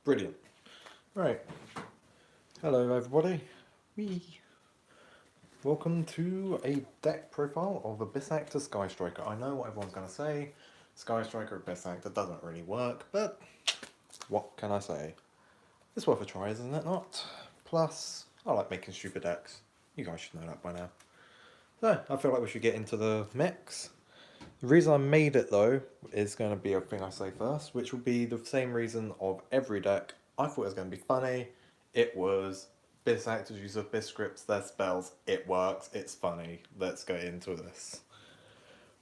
Brilliant. Right. Hello, everybody. Wee. Welcome to a deck profile of Abyss Actor Sky Striker. I know what everyone's going to say. Sky Striker Abyss Actor doesn't really work, but what can I say? It's worth a try, isn't it not? Plus, I like making stupid decks. You guys should know that by now. So, I feel like we should get into the mix. The reason I made it, though, is going to be a thing I say first, which will be the same reason of every deck. I thought it was going to be funny. It was. Abyss actors use Abyss scripts, their spells. It works. It's funny. Let's get into this.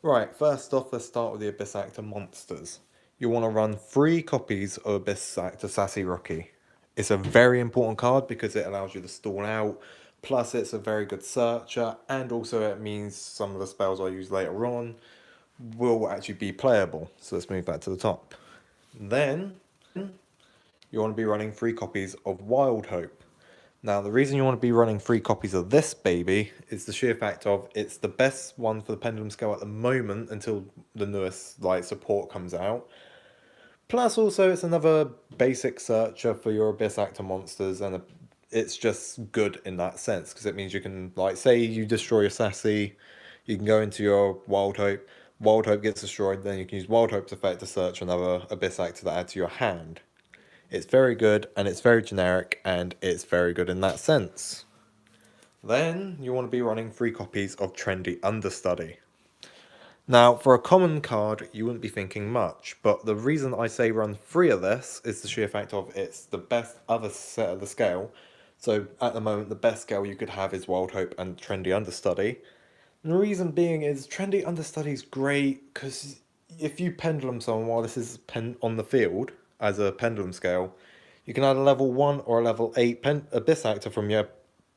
Right, first off, let's start with the Abyss Actor monsters. You want to run 3 copies of Abyss Actor Sassy Rookie. It's a very important card because it allows you to stall out, plus it's a very good searcher, and also it means some of the spells I use later on will actually be playable. So let's move back to the top. Then you want to be running 3 copies of Wild Hope. Now, the reason you want to be running 3 copies of this baby is the sheer fact of it's the best one for the Pendulum Scale at the moment until the newest support comes out. Plus, also, it's another basic searcher for your Abyss Actor monsters, and it's just good in that sense because it means you can, say you destroy your Sassy, you can go into your Wild Hope. Wild Hope gets destroyed, then you can use Wild Hope's effect to search another Abyss Actor to add to your hand. It's very good, and it's very generic, and it's very good in that sense. Then, you want to be running 3 copies of Trendy Understudy. Now, for a common card, you wouldn't be thinking much, but the reason I say run 3 of this is the sheer fact of it's the best other set of the scale. So, at the moment, the best scale you could have is Wild Hope and Trendy Understudy. And the reason being is Trendy Understudy is great, because if you pendulum someone while this is on the field, as a pendulum scale, you can add a level 1 or a level 8 Abyss Actor from your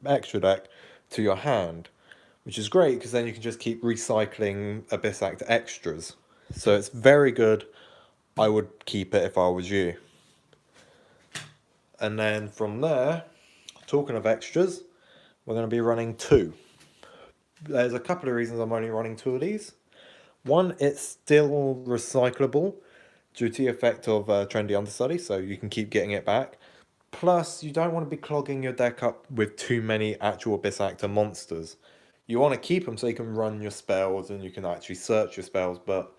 extra deck to your hand, which is great because then you can just keep recycling Abyss Actor extras. So it's very good. I would keep it if I was you. And then from there, talking of extras, we're going to be running 2. There's a couple of reasons I'm only running 2 of these. One, it's still recyclable due to the effect of Trendy Understudy, so you can keep getting it back. Plus, you don't want to be clogging your deck up with too many actual Abyss Actor monsters. You want to keep them so you can run your spells and you can actually search your spells, but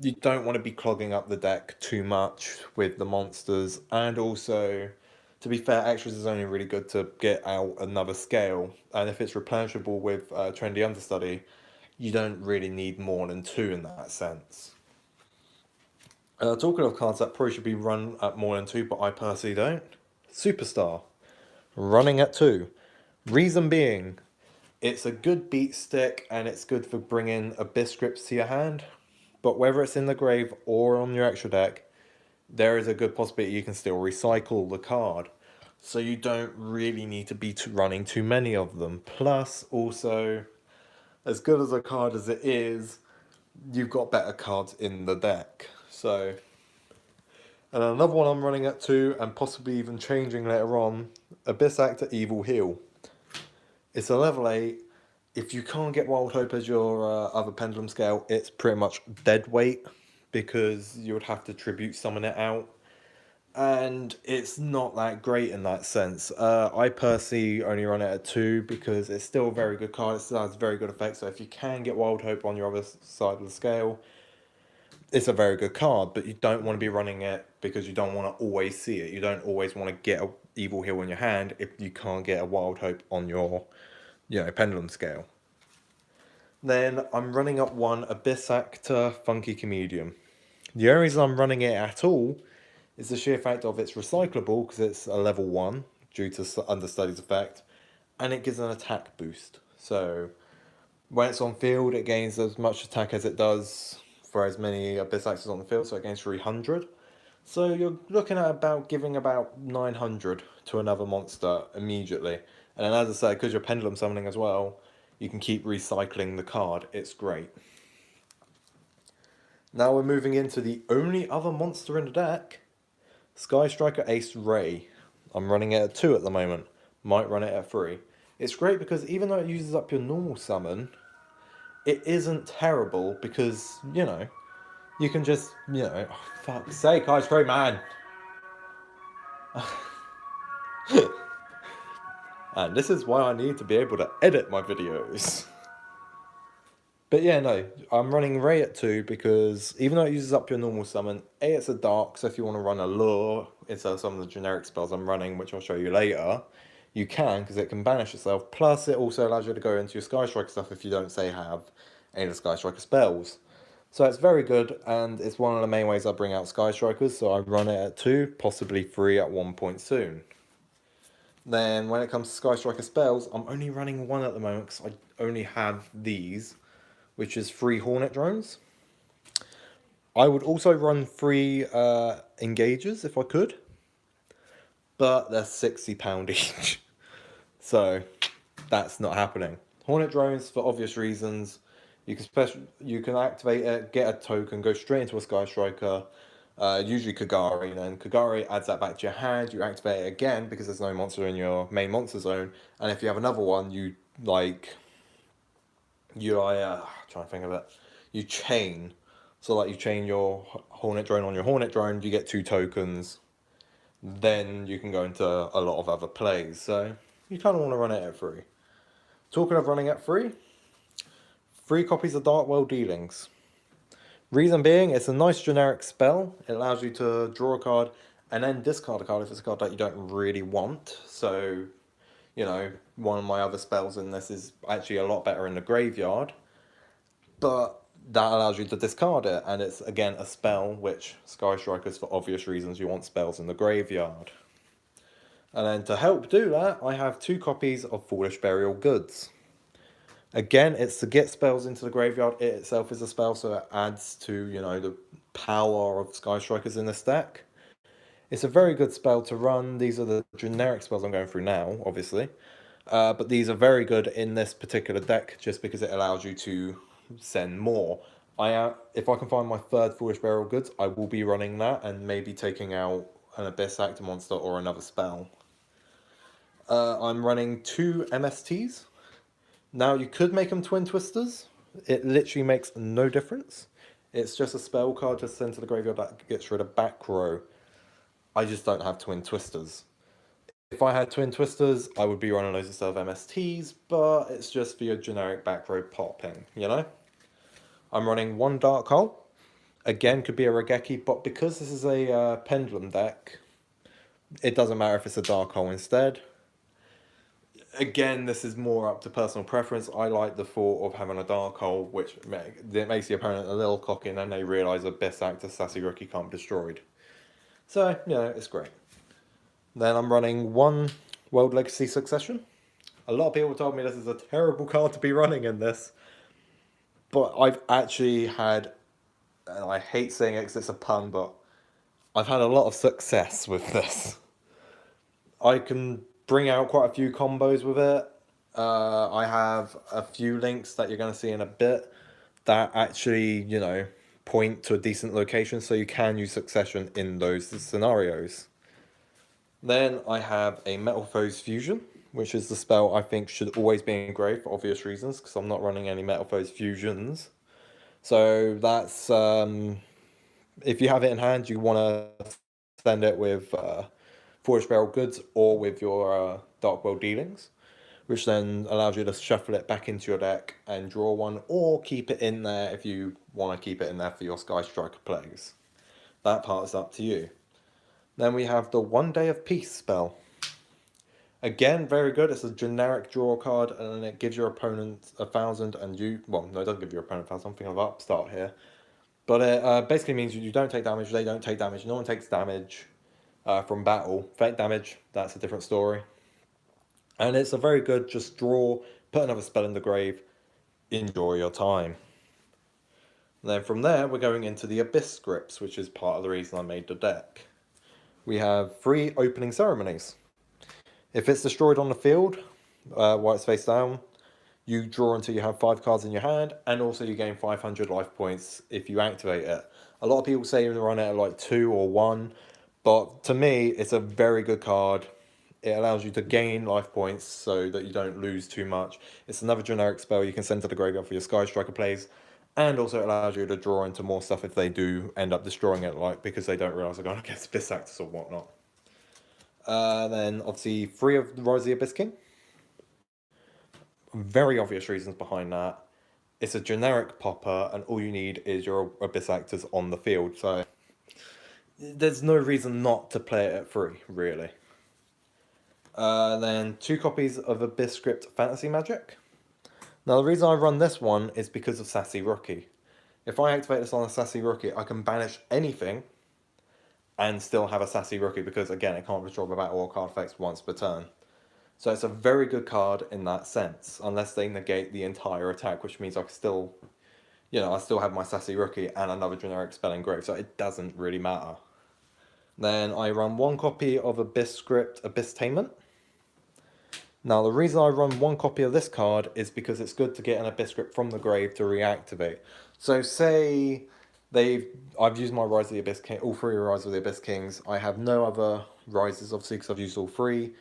you don't want to be clogging up the deck too much with the monsters. And also, to be fair, extras is only really good to get out another scale, and if it's replenishable with Trendy Understudy, you don't really need more than 2 in that sense. Talking of cards that probably should be run at more than 2, but I personally don't. Superstar. Running at 2. Reason being, it's a good beat stick and it's good for bringing Abyss scripts to your hand. But whether it's in the grave or on your extra deck, there is a good possibility you can still recycle the card. So you don't really need to be running too many of them. Plus, also, as good as a card as it is, you've got better cards in the deck. So, and another one I'm running at 2 and possibly even changing later on, Abyss Actor Evil Heal. It's a level 8. If you can't get Wild Hope as your other pendulum scale, it's pretty much dead weight because you would have to tribute summon it out. And it's not that great in that sense. I personally only run it at 2 because it's still a very good card. It still has very good effects. So if you can get Wild Hope on your other side of the scale, it's a very good card. But you don't want to be running it because you don't want to always see it. You don't always want to get a Evil Heal in your hand if you can't get a Wild Hope on your pendulum scale. Then I'm running up 1 Abyss Actor Funky Comedian. The only reason I'm running it at all is the sheer fact of it's recyclable because it's a level 1 due to Understudy's effect, and it gives an attack boost. So when it's on field, it gains as much attack as it does for as many Abyss Actors on the field, so it gains 300. So you're looking at giving about 900 to another monster immediately. And then as I said, because you're pendulum summoning as well, you can keep recycling the card. It's great. Now we're moving into the only other monster in the deck, Sky Striker Ace Ray. I'm running it at 2 at the moment. Might run it at 3. It's great because even though it uses up your normal summon, it isn't terrible because, you can just, oh, fuck's sake, Ice Cream Man! And this is why I need to be able to edit my videos. But yeah, no, I'm running Ray at 2 because even though it uses up your normal summon, A, it's a dark, so if you want to run a lure instead of some of the generic spells I'm running, which I'll show you later, you can, because it can banish itself. Plus, it also allows you to go into your Sky Striker stuff if you don't, say, have any of the Sky Striker spells. So it's very good, and it's one of the main ways I bring out Sky Strikers, so I run it at 2, possibly 3 at one point soon. Then when it comes to Sky Striker spells, I'm only running one at the moment because I only have these, which is 3 Hornet drones. I would also run 3 engagers if I could, but they're £60 each. So that's not happening. Hornet drones, for obvious reasons, you can activate it, get a token, go straight into a Sky Striker, usually Kagari, then Kagari adds that back to your hand, you activate it again because there's no monster in your main monster zone, and if you have another one, trying to think of it, you chain. So like you chain your Hornet drone on your Hornet drone, you get 2 tokens, then you can go into a lot of other plays. So you kind of want to run it at 3. Talking of running at 3, 3 copies of Dark World Dealings. Reason being, it's a nice generic spell. It allows you to draw a card and then discard a card if it's a card that you don't really want. So, you know, one of my other spells in this is actually a lot better in the graveyard. But that allows you to discard it, and it's again a spell which Sky Strikers, for obvious reasons, you want spells in the graveyard. And then to help do that, I have 2 copies of Foolish Burial Goods. Again, it's to get spells into the graveyard. It itself is a spell, so it adds to, you know, the power of Sky Strikers in this deck. It's a very good spell to run. These are the generic spells I'm going through now, obviously. But these are very good in this particular deck just because it allows you to send more. If I can find my 3rd Foolish Burial Goods, I will be running that and maybe taking out an Abyss Actor monster or another spell. I'm running 2 MSTs. Now, you could make them Twin Twisters. It literally makes no difference. It's just a spell card to send to the graveyard that gets rid of back row. I just don't have Twin Twisters. If I had Twin Twisters, I would be running loads of MSTs, but it's just for your generic back row popping, you know? I'm running 1 Dark Hole. Again, could be a Regeki, but because this is a Pendulum deck, it doesn't matter if it's a Dark Hole instead. Again, this is more up to personal preference. I like the thought of having a Dark Hole, which makes the opponent a little cocky, and then they realise Abyss Actor Sasageki can't be destroyed. So, you know, it's great. Then I'm running 1 World Legacy Succession. A lot of people told me this is a terrible card to be running in this. But I've actually had, and I hate saying it because it's a pun, but I've had a lot of success with this. I can bring out quite a few combos with it. I have a few links that you're going to see in a bit that actually, you know, point to a decent location, so you can use Succession in those scenarios. Then I have a Metamorphose Fusion, which is the spell I think should always be engraved for obvious reasons, because I'm not running any Metamorphose Fusions. So that's, if you have it in hand, you want to send it with Foolish Burial Goods or with your Dark World Dealings, which then allows you to shuffle it back into your deck and draw one, or keep it in there if you want to keep it in there for your Sky Striker plays. That part is up to you. Then we have the 1 Day of Peace spell. Again, very good. It's a generic draw card, and it gives your opponent 1,000, and you... Well, no, it doesn't give your opponent 1,000. I'm thinking of Upstart here. But it basically means you don't take damage, they don't take damage, no one takes damage from battle. Fake damage, that's a different story. And it's a very good, just draw, put another spell in the grave, enjoy your time. And then from there, we're going into the Abyss scripts, which is part of the reason I made the deck. We have 3 opening ceremonies. If it's destroyed on the field, while it's face down, you draw until you have 5 cards in your hand, and also you gain 500 life points if you activate it. A lot of people say you run it at like 2 or 1, but to me, it's a very good card. It allows you to gain life points so that you don't lose too much. It's another generic spell you can send to the graveyard for your Sky Striker plays, and also it allows you to draw into more stuff if they do end up destroying it, like because they don't realise they're going against Abyss Actors or whatnot. Then obviously 3 of the Rise of the Abyss King. Very obvious reasons behind that. It's a generic popper, and all you need is your Abyss Actors on the field, so there's no reason not to play it at 3, really. Then 2 copies of Abyss Script Fantasy Magic. Now, the reason I run this one is because of Sassy Rookie. If I activate this on a Sassy Rookie, I can banish anything and still have a Sassy Rookie because, again, it can't withdraw the battle or card effects once per turn. So it's a very good card in that sense, unless they negate the entire attack, which means I can still, I still have my Sassy Rookie and another generic spell engrave, so it doesn't really matter. Then I run 1 copy of Abyss Script Abyss Tainment. Now, the reason I run 1 copy of this card is because it's good to get an Abyss Script from the grave to reactivate. So say I've used my Rise of the Abyss King, all 3 Rise of the Abyss Kings. I have no other Rises, obviously, because I've used all 3.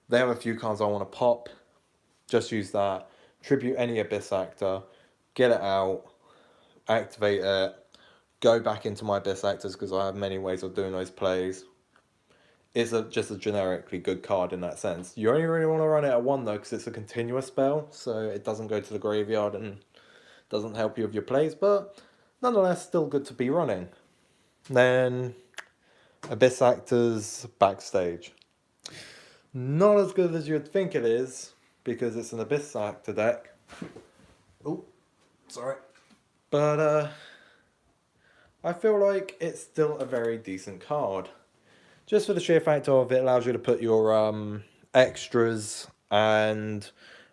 They have a few cards I want to pop. Just use that. Tribute any Abyss Actor. Get it out. Activate it. Go back into my Abyss Actors because I have many ways of doing those plays. It's just a generically good card in that sense. You only really want to run it at 1 though because it's a continuous spell. So it doesn't go to the graveyard and doesn't help you with your plays. But nonetheless, still good to be running. Then Abyss Actors Backstage. Not as good as you'd think it is, because it's an Abyss Actor deck. Oh, sorry. But, I feel like it's still a very decent card. Just for the sheer fact of it allows you to put your extras and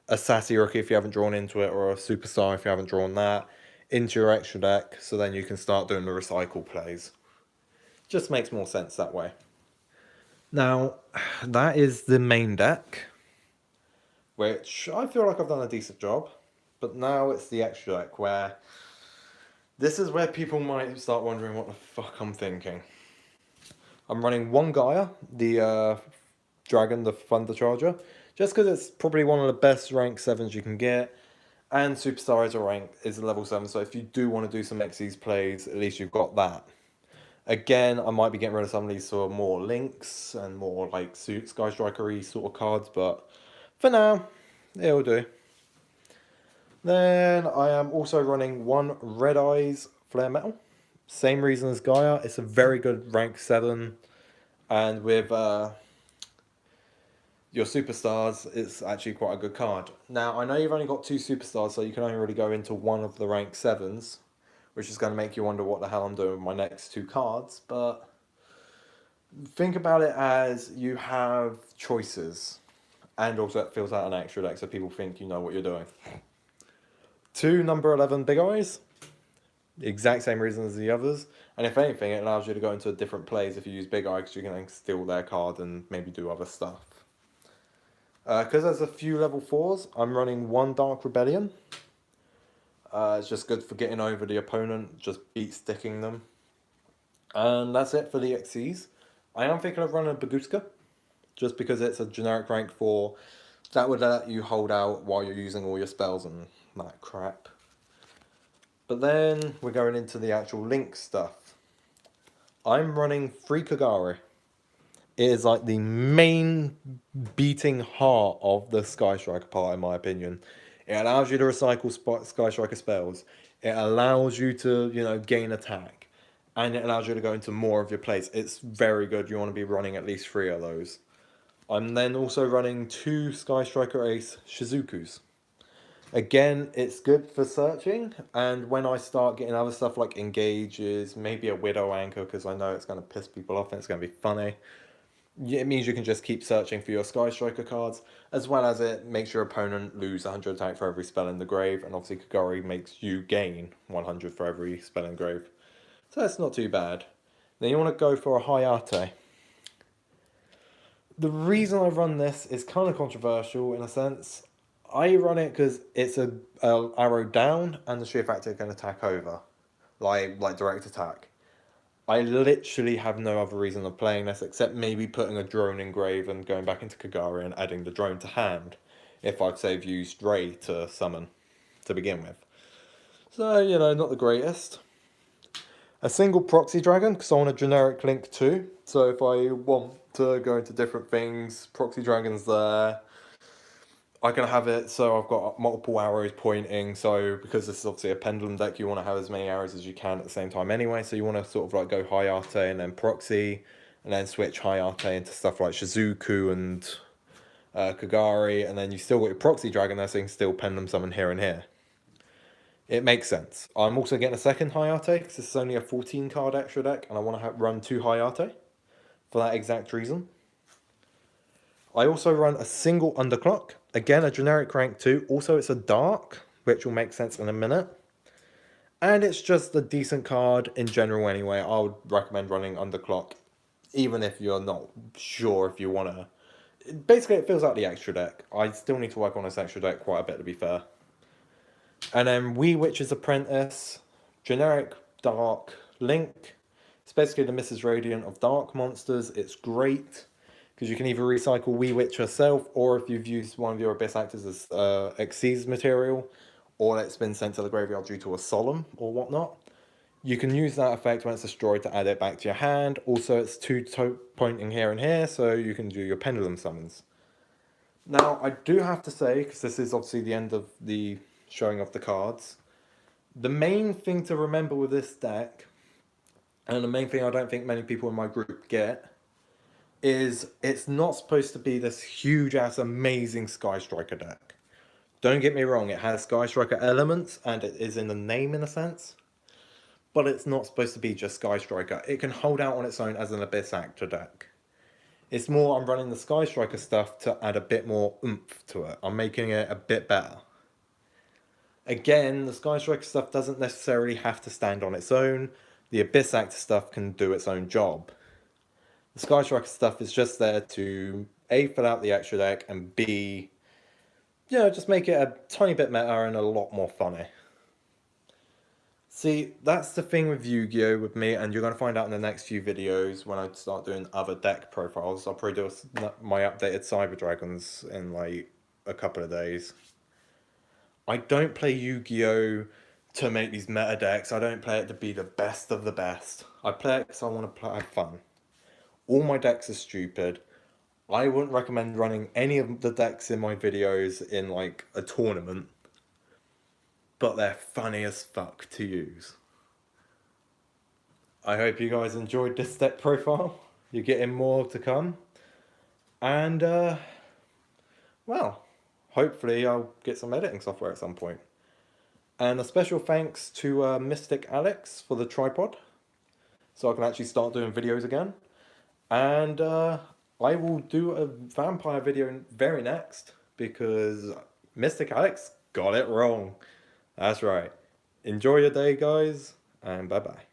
a Sassy Rookie if you haven't drawn into it, or a Superstar if you haven't drawn that, into your extra deck, so then you can start doing the recycle plays. Just makes more sense that way. Now, that is the main deck, which I feel like I've done a decent job. But now it's the extra deck, where this is where people might start wondering what the fuck I'm thinking. I'm running 1 Gaia, the Dragon, the Thunder Charger, just because it's probably one of the best rank 7s you can get. And Superstar is a level 7, so if you do want to do some Xyz plays, at least you've got that. Again, I might be getting rid of some of these sort of more links and more like Sky Striker-y sort of cards, but for now, it'll do. Then I am also running 1 Red Eyes Flare Metal. Same reason as Gaia, it's a very good rank 7, and with your Superstars, it's actually quite a good card. Now, I know you've only got 2 Superstars, so you can only really go into 1 of the rank 7s, which is going to make you wonder what the hell I'm doing with my next 2 cards, but think about it as you have choices, and also it fills out an extra deck so people think you know what you're doing. 2 number 11 Big Eyes, the exact same reason as the others, and if anything, it allows you to go into different plays if you use Big Eye, because you can then steal their card and maybe do other stuff. Because there's a few level 4s, I'm running 1 Dark Rebellion. It's just good for getting over the opponent, just beat sticking them. And that's it for the Xyz. I am thinking of running a Baguska, just because it's a generic rank 4 that would let you hold out while you're using all your spells and that crap. But then we're going into the actual link stuff. I'm running 3 Kagari. It is like the main beating heart of the Sky Striker part, in my opinion. It allows you to recycle Sky Striker spells. It allows you to, gain attack. And it allows you to go into more of your plays. It's very good. You want to be running at least 3 of those. I'm then also running 2 Sky Striker Ace Shizukus. Again, it's good for searching. And when I start getting other stuff like engages, maybe a Widow Anchor, because I know it's going to piss people off and it's going to be funny. It means you can just keep searching for your Sky Striker cards, as well as it makes your opponent lose 100 attack for every spell in the grave, and obviously Kagari makes you gain 100 for every spell in grave. So that's not too bad. Then you want to go for a Hayate. The reason I run this is kind of controversial in a sense. I run it because it's a arrow down, and the sheer factor can attack over, like direct attack. I literally have no other reason of playing this except maybe putting a drone in grave and going back into Kagari and adding the drone to hand, if I'd say used Ray to summon to begin with. So, not the greatest. a single proxy dragon, because I want a generic link too. So if I want to go into different things, proxy dragons there. I can have it so I've got multiple arrows pointing. So because this is obviously a pendulum deck, you want to have as many arrows as you can at the same time anyway. So you want to sort of like go high arte and then proxy, and then switch high arte into stuff like Shizuku and Kagari, and then you still got your proxy dragon there, so you can still pendulum summon here and here. It makes sense. I'm also getting a second high arte because this is only a 14 card extra deck, and I want to run 2 high arte for that exact reason. I also run a single underclock. Again, a generic rank 2. Also, it's a dark, which will make sense in a minute. And it's just a decent card in general anyway. I would recommend running underclock, even if you're not sure if you want to. Basically, it feels like the extra deck. I still need to work on this extra deck quite a bit, to be fair. And then Wee Witch's Apprentice, generic dark link. It's basically the Mrs. Radiant of dark monsters. It's great because you can either recycle Wee Witch herself, or if you've used one of your Abyss Actors as Xyz material, or it's been sent to the graveyard due to a solemn or whatnot, you can use that effect when it's destroyed to add it back to your hand. Also, it's 2 pointing here and here, so you can do your pendulum summons. Now, I do have to say, because this is obviously the end of the showing off the cards, the main thing to remember with this deck, and the main thing I don't think many people in my group get, is it's not supposed to be this huge ass amazing Sky Striker deck. Don't get me wrong, it has Sky Striker elements and it is in the name in a sense, but it's not supposed to be just Sky Striker. It can hold out on its own as an Abyss Actor deck. It's more I'm running the Sky Striker stuff to add a bit more oomph to it. I'm making it a bit better. Again, the Sky Striker stuff doesn't necessarily have to stand on its own. The Abyss Actor stuff can do its own job. The Sky Striker stuff is just there to A, fill out the extra deck, and B, just make it a tiny bit meta and a lot more funny. See, that's the thing with Yu-Gi-Oh! With me, and you're going to find out in the next few videos when I start doing other deck profiles. I'll probably do my updated Cyber Dragons in like a couple of days. I don't play Yu-Gi-Oh! To make these meta decks. I don't play it to be the best of the best. I play it because I want to have fun. All my decks are stupid. I wouldn't recommend running any of the decks in my videos in like a tournament, but they're funny as fuck to use. I hope you guys enjoyed this deck profile. You're getting more to come. And, well, hopefully I'll get some editing software at some point. And a special thanks to Mystic Alex for the tripod, so I can actually start doing videos again. And I will do a vampire video very next, because Mystic Alex got it wrong. That's right. Enjoy your day, guys, and bye-bye.